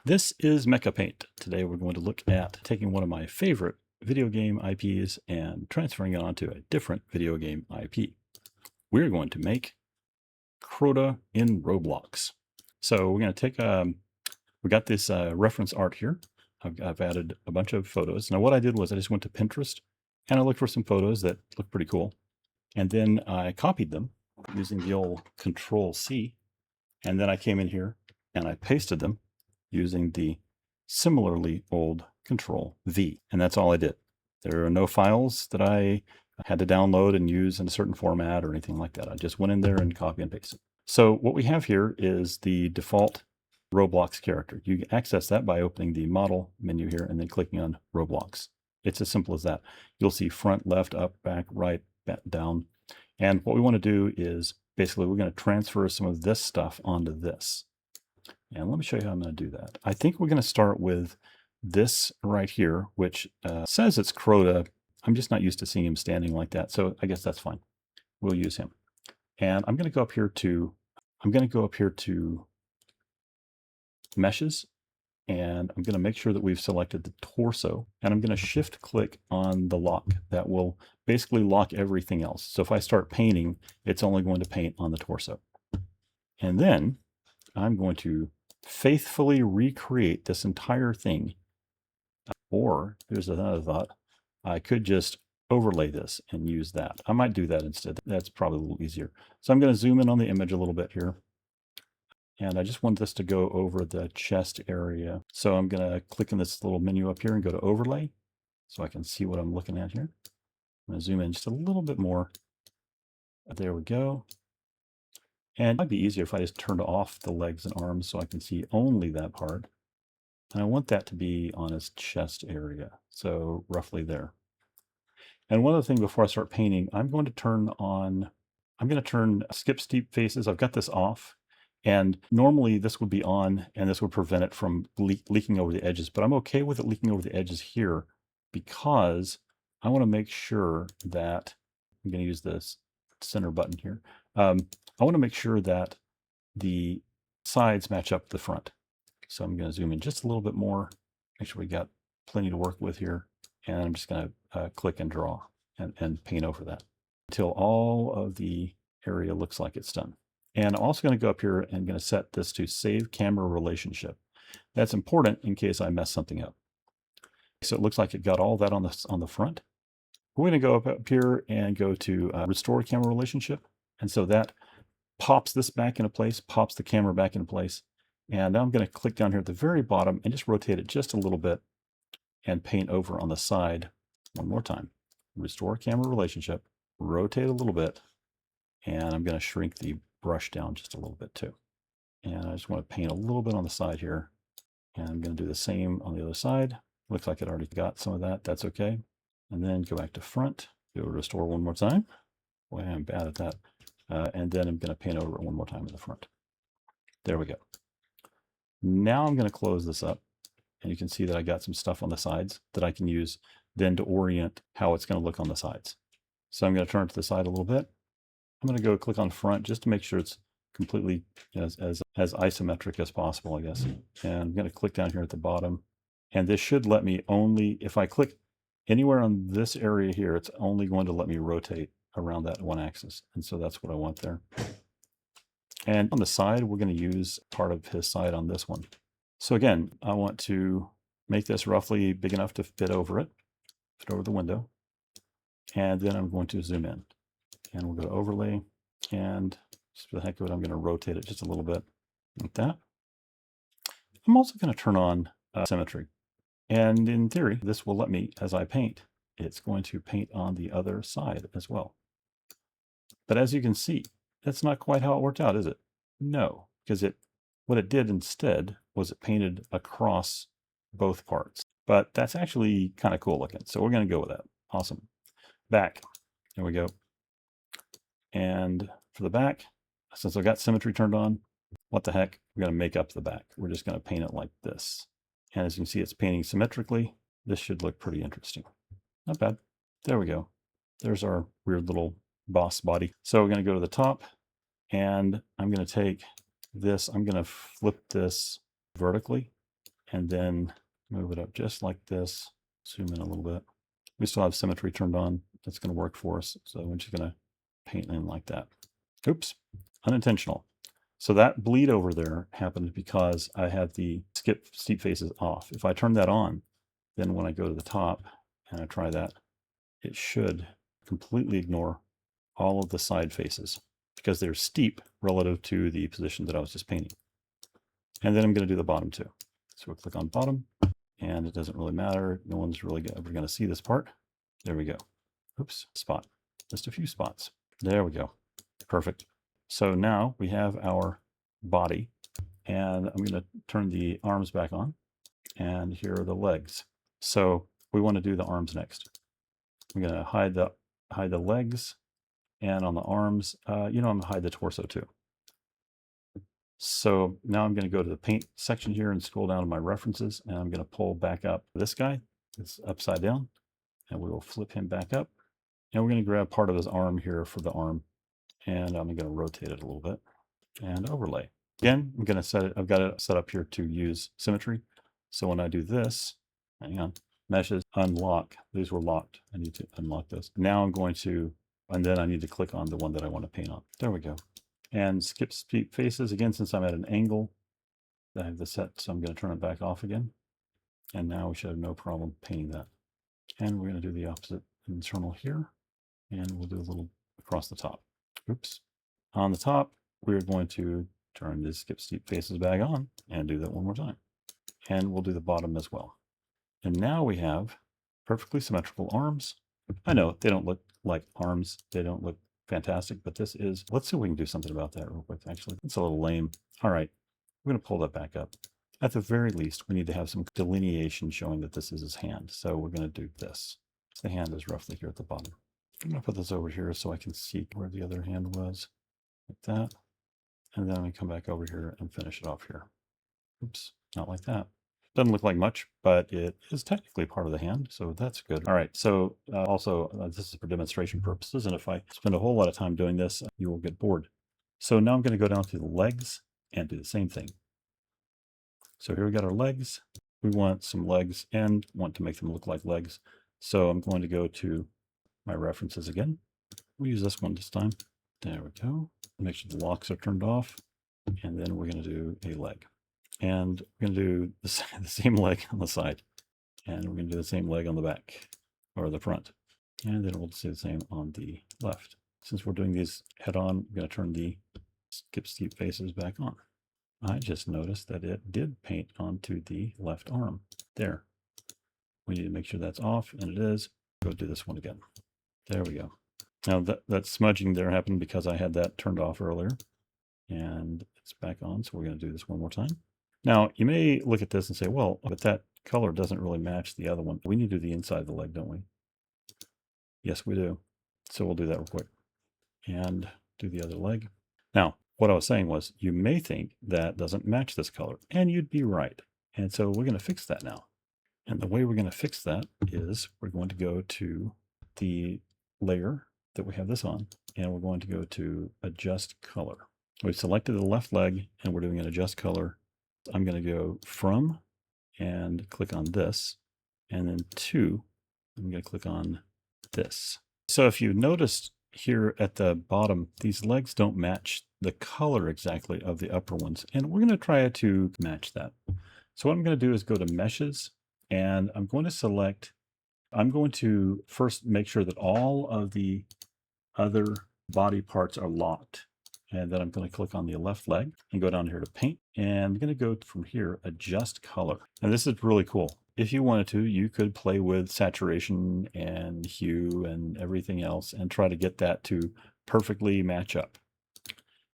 This is MechaPaint. Today we're going to look at taking one of my favorite video game IPs and transferring it onto a different video game IP. We're going to make Crota in Roblox. So we're going to take, we got this reference art here. I've added a bunch of photos. Now what I did was I just went to Pinterest and I looked for some photos that look pretty cool. And then I copied them using the old Control-C. And then I came in here and I pasted them using the similarly old Control-V. And that's all I did. There are no files that I had to download and use in a certain format or anything like that. I just went in there and copy and pasted. So what we have here is the default Roblox character. You can access that by opening the model menu here and then clicking on Roblox. It's as simple as that. You'll see front, left, up, back, right, back, down. And what we want to do is basically we're going to transfer some of this stuff onto this. And let me show you how I'm going to do that. I think we're going to start with this right here, which says it's Crota. I'm just not used to seeing him standing like that. So I guess that's fine. We'll use him. And I'm going to go up here to, meshes. And I'm going to make sure that we've selected the torso. And I'm going to shift click on the lock. That will basically lock everything else. So if I start painting, it's only going to paint on the torso. And then I'm going to faithfully recreate this entire thing. Or here's another thought. I could just overlay this and use that. I might do that instead. That's probably a little easier. So I'm going to zoom in on the image a little bit here. And I just want this to go over the chest area. So I'm going to click in this little menu up here and go to overlay so I can see what I'm looking at here. I'm going to zoom in just a little bit more. There we go. And it might be easier if I just turned off the legs and arms so I can see only that part. And I want that to be on his chest area. So roughly there. And one other thing before I start painting, I'm going to turn skip steep faces. I've got this off. And normally this would be on and this would prevent it from leaking over the edges. But I'm okay with it leaking over the edges here because I want to make sure that I'm going to use this center button here. I want to make sure that the sides match up the front. So I'm going to zoom in just a little bit more, make sure we got plenty to work with here. And I'm just going to click and draw and paint over that until all of the area looks like it's done. And I'm also going to go up here and going to set this to save camera relationship. That's important in case I mess something up. So it looks like it got all that on the front. We're going to go up here and go to restore camera relationship. And so that pops this back into place, pops the camera back into place. And now I'm going to click down here at the very bottom and just rotate it just a little bit and paint over on the side one more time. Restore camera relationship, rotate a little bit, and I'm going to shrink the brush down just a little bit too. And I just want to paint a little bit on the side here. And I'm going to do the same on the other side. Looks like it already got some of that. That's okay. And then go back to front, do a restore one more time. Boy, I'm bad at that. And then I'm going to paint over it one more time in the front. There we go. Now I'm going to close this up. And you can see that I got some stuff on the sides that I can use then to orient how it's going to look on the sides. So I'm going to turn it to the side a little bit. I'm going to go click on front just to make sure it's completely as isometric as possible, I guess. And I'm going to click down here at the bottom. And this should let me only, if I click anywhere on this area here, it's only going to let me rotate around that one axis. And so that's what I want there. And on the side, we're going to use part of his side on this one. So again, I want to make this roughly big enough to fit over the window. And then I'm going to zoom in. And we'll go to overlay. And just for the heck of it, I'm going to rotate it just a little bit like that. I'm also going to turn on symmetry. And in theory, this will let me, as I paint, it's going to paint on the other side as well. But as you can see, that's not quite how it worked out, is it? No, because what it did instead was it painted across both parts. But that's actually kind of cool looking. So we're going to go with that. Awesome. Back. There we go. And for the back, since I've got symmetry turned on, what the heck, we're going to make up the back. We're just going to paint it like this. And as you can see, it's painting symmetrically. This should look pretty interesting. Not bad. There we go. There's our weird little boss body. So we're going to go to the top and I'm going to take this, I'm going to flip this vertically and then move it up just like this. Zoom in a little bit. We still have symmetry turned on. That's going to work for us. So we're just going to paint in like that. Oops, unintentional. So that bleed over there happened because I had the skip steep faces off. If I turn that on, then when I go to the top and I try that, it should completely ignore all of the side faces because they're steep relative to the position that I was just painting. And then I'm going to do the bottom too. So we'll click on bottom, and it doesn't really matter. No one's really ever going to see this part. There we go. Oops, spot. Just a few spots. There we go. Perfect. So now we have our body, and I'm going to turn the arms back on, and here are the legs. So we want to do the arms next. I'm going to hide the legs, and on the arms, I'm going to hide the torso too. So now I'm going to go to the paint section here and scroll down to my references, and I'm going to pull back up this guy. It's upside down, and we will flip him back up. And we're going to grab part of his arm here for the arm, and I'm going to rotate it a little bit and overlay. Again, I'm going to set it, I've got it set up here to use symmetry. So when I do this, hang on, meshes, unlock. These were locked. I need to unlock those. Now I'm going to, and then I need to click on the one that I want to paint on. There we go. And skip steep faces. Again, since I'm at an angle, I have this set, so I'm going to turn it back off again. And now we should have no problem painting that. And we're going to do the opposite internal here. And we'll do a little across the top. Oops. On the top, we're going to turn the skip steep faces back on and do that one more time. And we'll do the bottom as well. And now we have perfectly symmetrical arms. I know they don't look like arms. They don't look fantastic, but this is, let's see if we can do something about that real quick. Actually, it's a little lame. All right, we're going to pull that back up. At the very least, we need to have some delineation showing that this is his hand. So we're going to do this. The hand is roughly here at the bottom. I'm going to put this over here so I can see where the other hand was, like that. And then I'm going to come back over here and finish it off here. Oops, not like that. Doesn't look like much, but it is technically part of the hand, so that's good. All right, so this is for demonstration purposes, and if I spend a whole lot of time doing this, you will get bored. So now I'm going to go down to the legs and do the same thing. So here we got our legs. We want some legs and want to make them look like legs. So I'm going to go to my references again. We'll use this one this time. There we go. Make sure the locks are turned off, and then we're going to do a leg. And we're going to do the same leg on the side. And we're going to do the same leg on the back or the front. And then we'll do the same on the left. Since we're doing these head on, I'm going to turn the skip steep faces back on. I just noticed that it did paint onto the left arm. There. We need to make sure that's off, and it is. Go do this one again. There we go. Now that smudging there happened because I had that turned off earlier. And it's back on, so we're going to do this one more time. Now, you may look at this and say, well, but that color doesn't really match the other one. We need to do the inside of the leg, don't we? Yes, we do. So we'll do that real quick and do the other leg. Now, what I was saying was you may think that doesn't match this color, and you'd be right. And so we're going to fix that now. And the way we're going to fix that is we're going to go to the layer that we have this on, and we're going to go to adjust color. We've selected the left leg, and we're doing an adjust color. I'm going to go from and click on this, and then to, I'm going to click on this. So if you noticed here at the bottom, these legs don't match the color exactly of the upper ones, and we're going to try to match that. So what I'm going to do is go to meshes, and I'm going to first make sure that all of the other body parts are locked. And then I'm going to click on the left leg and go down here to paint. And I'm going to go from here, adjust color. And this is really cool. If you wanted to, you could play with saturation and hue and everything else and try to get that to perfectly match up.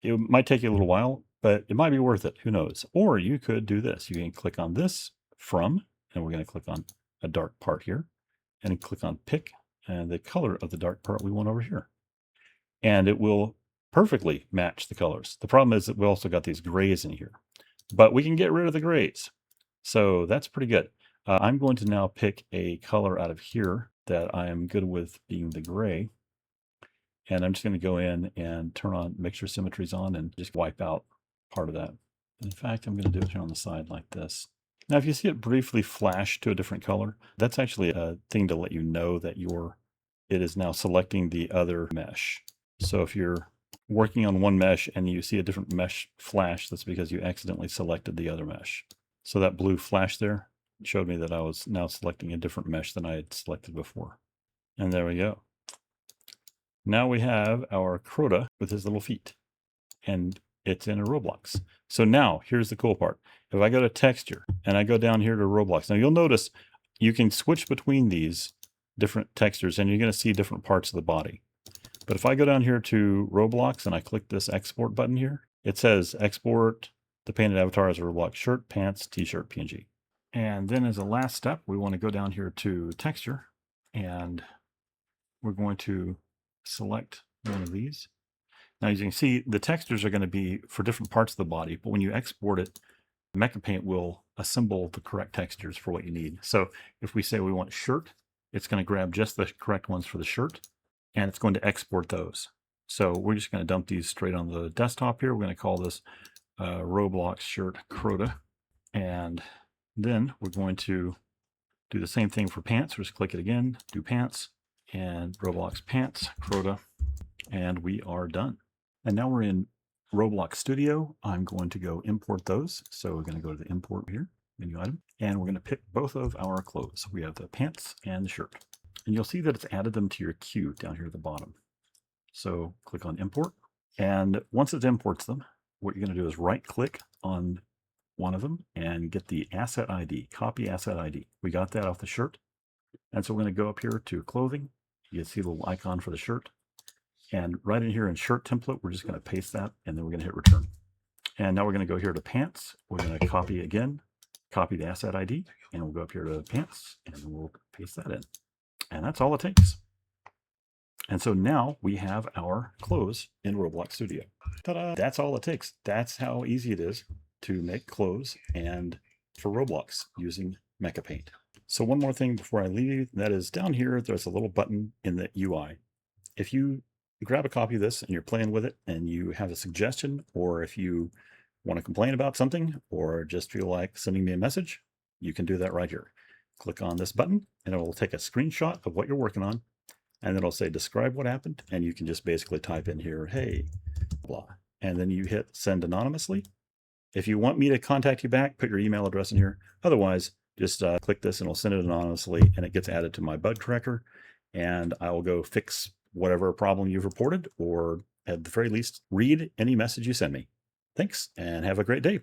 It might take you a little while, but it might be worth it. Who knows? Or you could do this. You can click on this from, and we're going to click on a dark part here and click on pick and the color of the dark part we want over here. And it will perfectly match the colors. The problem is that we also got these grays in here, but we can get rid of the grays. So that's pretty good. I'm going to now pick a color out of here that I am good with being the gray. And I'm just going to go in and turn on, make sure symmetry's on and just wipe out part of that. In fact, I'm going to do it here on the side like this. Now, if you see it briefly flash to a different color, that's actually a thing to let you know that it is now selecting the other mesh. So if you're working on one mesh and you see a different mesh flash, that's because you accidentally selected the other mesh. So that blue flash there showed me that I was now selecting a different mesh than I had selected before. And there we go. Now we have our Crota with his little feet, and it's in a Roblox. So now here's the cool part. If I go to texture and I go down here to Roblox, now you'll notice you can switch between these different textures and you're going to see different parts of the body. But if I go down here to Roblox and I click this export button here, it says export the painted avatar as a Roblox shirt, pants, t-shirt, PNG. And then as a last step, we want to go down here to texture and we're going to select one of these. Now, as you can see, the textures are going to be for different parts of the body, but when you export it, MechaPaint will assemble the correct textures for what you need. So if we say we want shirt, it's going to grab just the correct ones for the shirt, and it's going to export those. So we're just going to dump these straight on the desktop here. We're going to call this Roblox shirt Crota. And then we're going to do the same thing for pants. We'll just click it again, do pants, and Roblox pants Crota, and we are done. And now we're in Roblox Studio. I'm going to go import those. So we're going to go to the import here, menu item, and we're going to pick both of our clothes. We have the pants and the shirt. And you'll see that it's added them to your queue down here at the bottom. So click on import. And once it imports them, what you're going to do is right click on one of them and get the asset ID, copy asset ID. We got that off the shirt. And so we're going to go up here to clothing. You can see the little icon for the shirt. And right in here in shirt template, we're just going to paste that and then we're going to hit return. And now we're going to go here to pants. We're going to copy again, copy the asset ID, and we'll go up here to pants and we'll paste that in. And that's all it takes. And so now we have our clothes in Roblox Studio. Ta-da! That's all it takes. That's how easy it is to make clothes and for Roblox using MechaPaint. So one more thing before I leave, that is down here, there's a little button in the UI. If you grab a copy of this and you're playing with it and you have a suggestion, or if you want to complain about something or just feel like sending me a message, you can do that right here. Click on this button and it will take a screenshot of what you're working on, and then it'll say describe what happened, and you can just basically type in here, hey, blah, and then you hit send anonymously. If you want me to contact you back, put your email address in here. Otherwise, just click this and it'll send it anonymously and it gets added to my bug tracker, and I will go fix whatever problem you've reported, or at the very least, read any message you send me. Thanks, and have a great day.